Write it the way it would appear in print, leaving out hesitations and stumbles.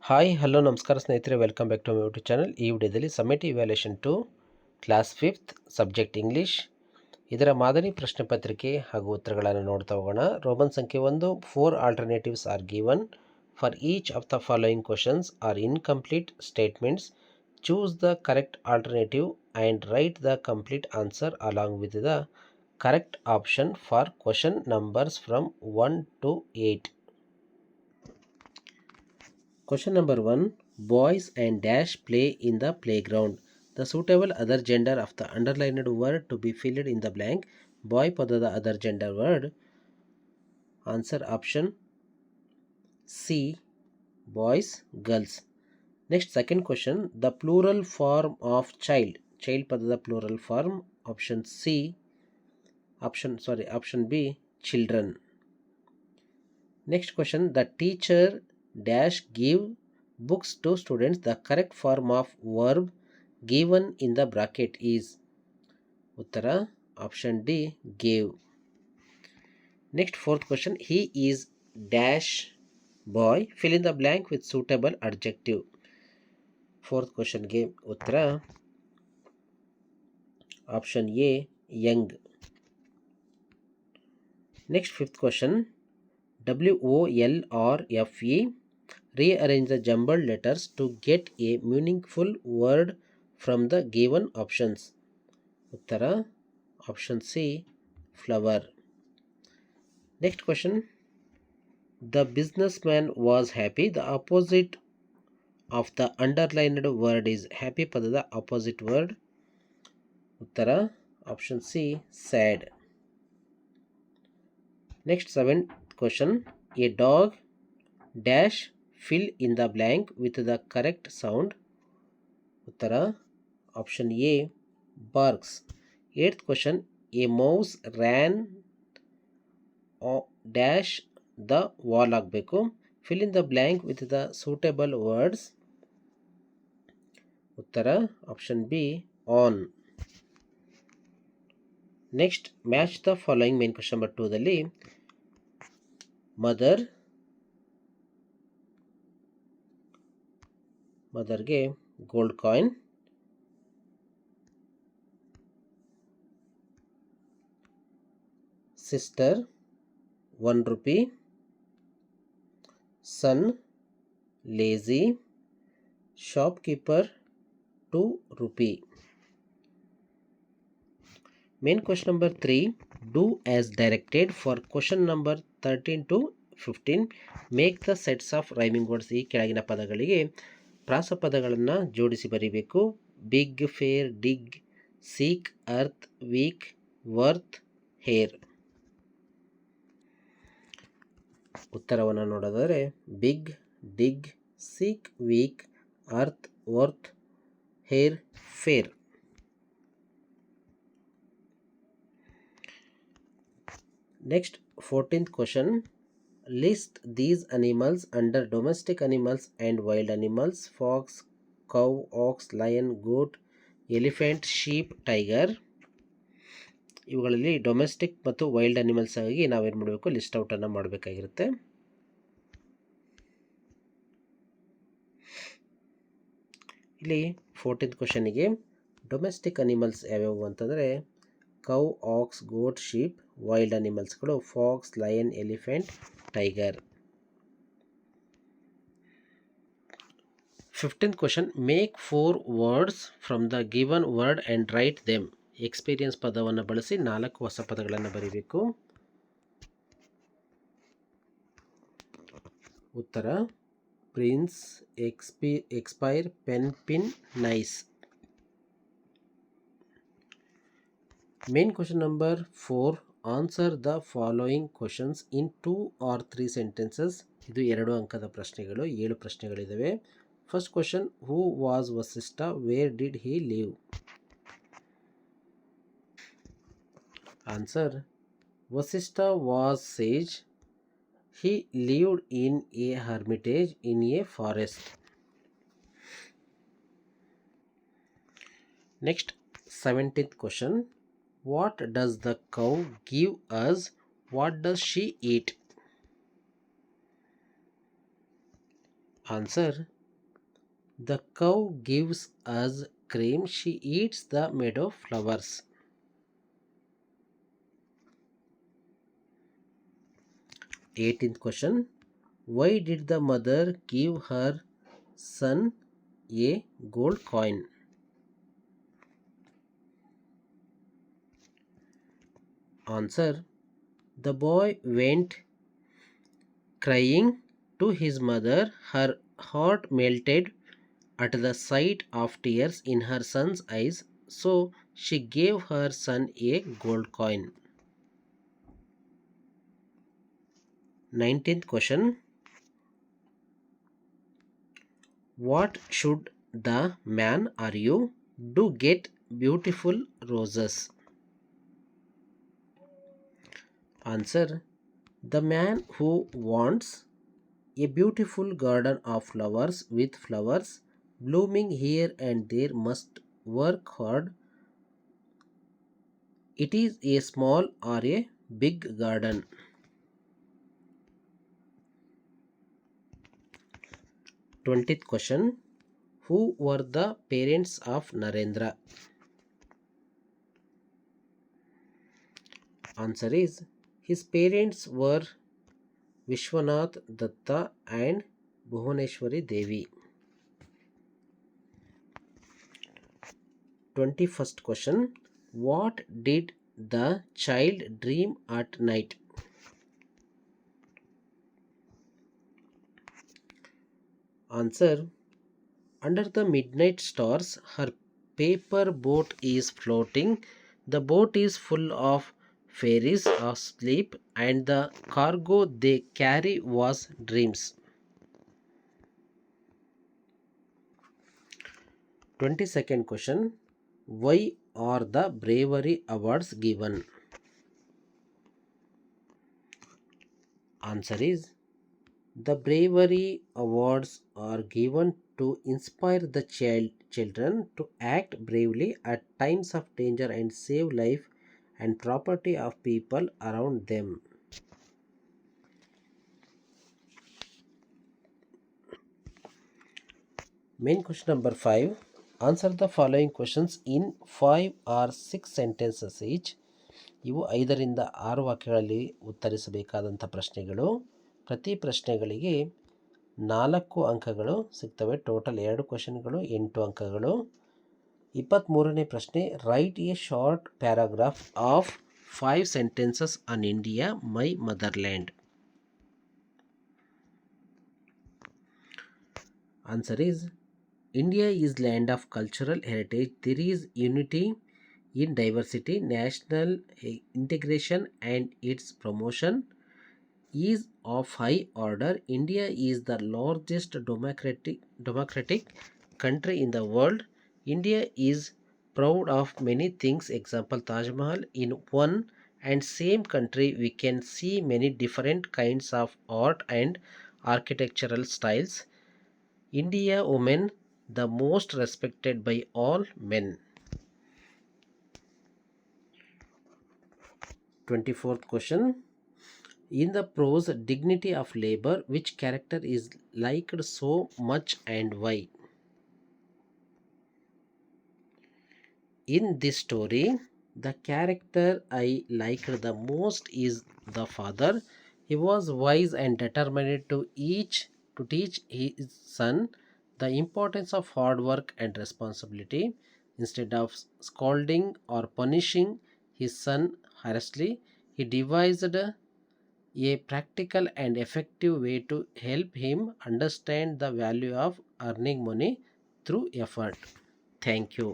Hi hello ನಮಸ್ಕಾರ ಸ್ನೇಹಿತರೆ, welcome back to my YouTube channel. ಈ ವಿಡಿಯೋದಲ್ಲಿ summative evaluation to class 5th subject English ಇದರ ಮಾದರಿ ಪ್ರಶ್ನೆ ಪತ್ರಿಕೆ ಹಾಗೂ ಉತ್ತರಗಳನ್ನು ನೋಡ್ತಾ ಹೋಗೋಣ. ರೋಮನ್ ಸಂಖ್ಯೆ 1, 4 alternatives are given for each of the following questions are incomplete statements. Choose the correct alternative and right the complete answer along with the correct option for question numbers from 1 to 8. Question number 1. Boys and dash play in the playground. The suitable other gender of the underlined word to be filled in the blank. Boy padada other gender word. Answer option C. Boys, girls. Next, second question. The plural form of child. Child padada plural form. Option B. Children. Next question. The teacher dash give books to students. The correct form of verb given in the bracket is Uttara option D, gave. Next, fourth question. He is dash boy. Fill in the blank with suitable adjective. Fourth question gave Uttara option A, young. Next, fifth question. WOLRFE. Rearrange the jumbled letters to get a meaningful word from the given options. Uttara option C, flower. Next question. The businessman was happy. The opposite of the underlined word is happy padada opposite word. Uttara option C, sad. Next, seventh question. A dog dash fill in the blank with the correct sound. Uttara option A, barks. Eighth question. A mouse ran dash the wall agbeku. Fill in the blank with the suitable words. Uttara option B, on. Next, match the following. Main question number 2 dalli ಮದರ್ಗೆ gold coin, sister 1 rupee, son lazy, shopkeeper 2 rupee. Main question number 3. Do as directed. For question number 13 to 15. Make the sets of rhyming words. ಈ ಕೆಳಗಿನ ಪದಗಳಿಗೆ ಪ್ರಾಸಪದಗಳನ್ನು ಜೋಡಿಸಿ ಬರೀಬೇಕು. Big, fair, dig, seek, earth, week, worth, hair. ಉತ್ತರವನ್ನು ನೋಡೋದಾದರೆ big, dig, seek, week, earth, worth, hair, fair. Next, 14th question. List these animals under domestic animals and wild animals. Fox, cow, ox, lion, goat, elephant, sheep, tiger. ಇವುಗಳಲ್ಲಿ domestic ಮತ್ತು wild animals ಆಗಿ ನಾವೇನು ಮಾಡಬೇಕು, list ಔಟನ್ನು ಮಾಡಬೇಕಾಗಿರುತ್ತೆ. ಇಲ್ಲಿ 14th ಕ್ವಶನಿಗೆ domestic animals ಯಾವ್ಯಾವು ಅಂತಂದರೆ cow, ox, goat, sheep. Wild ಅನಿಮಲ್ಸ್ಗಳು fox, lion, elephant, tiger. 15th question. Make 4 words from the given word and write them. Experience ಪದವನ್ನು ಬಳಸಿ 4 ಹೊಸ ಪದಗಳನ್ನು ಬರೀಬೇಕು. ಉತ್ತರ prince, expire, pen, pin, nice. Main question number 4. Answer the following questions in 2 or 3 sentences. ಇದು 2 ಅಂಕದ ಪ್ರಶ್ನೆಗಳು, 7 ಪ್ರಶ್ನೆಗಳಿದ್ದಾವೆ. First question. Who was Vasishtha? Where did he live? Answer. Vasishtha was ಸೇಜ್. He lived in a hermitage in a forest. Next, 17th question. What does the cow give us? What does she eat? Answer. The cow gives us cream, she eats the meadow flowers. 18th question. Why did the mother give her son a gold coin? Answer. The boy went crying to his mother. Her heart melted at the sight of tears in her son's eyes, so she gave her son a gold coin. 19th question. What should the man or you do get beautiful roses? Answer. The man who wants a beautiful garden of flowers with flowers blooming here and there must work hard. It is a small or a big garden. 20th question. Who were the parents of Narendra? Answer is his parents were Vishwanath Datta and Bhuvaneshwari Devi. 21st question. What did the child dream at night? Answer. Under the midnight stars, her paper boat is floating. The boat is full of fairies asleep, and the cargo they carry was dreams. 22nd question. Why are the bravery awards given? Answer is the bravery awards are given to inspire the children to act bravely at times of danger and save life and property of people around them. Main question number 5. Answer the following questions in 5 or 6 sentences each. ಇವು 5ರಿಂದ 6 ವಾಕ್ಯಗಳಲ್ಲಿ ಉತ್ತರಿಸಬೇಕಾದಂಥ ಪ್ರಶ್ನೆಗಳು. ಪ್ರತಿ ಪ್ರಶ್ನೆಗಳಿಗೆ 4 ಅಂಕಗಳು ಸಿಗ್ತವೆ. Total 2 ಕ್ವಶನ್ಗಳು 8 ಅಂಕಗಳು. 23ನೇ ಪ್ರಶ್ನೆ. Right A short paragraph of 5 sentences on India my motherland. Answer is India is land of cultural heritage. There is unity in diversity. National integration and its promotion is of high order. India is the largest democratic country in the world. India is proud of many things. Example, Taj Mahal. In one and same country we can see many different kinds of art and architectural styles. India women the most respected by all men. 24th question. In the prose Dignity of Labor, which character is liked so much and why? In this story, the character I liked the most is the father. He was wise and determined to teach his son the importance of hard work and responsibility. Instead of scolding or punishing his son harshly, he devised a practical and effective way to help him understand the value of earning money through effort. Thank you.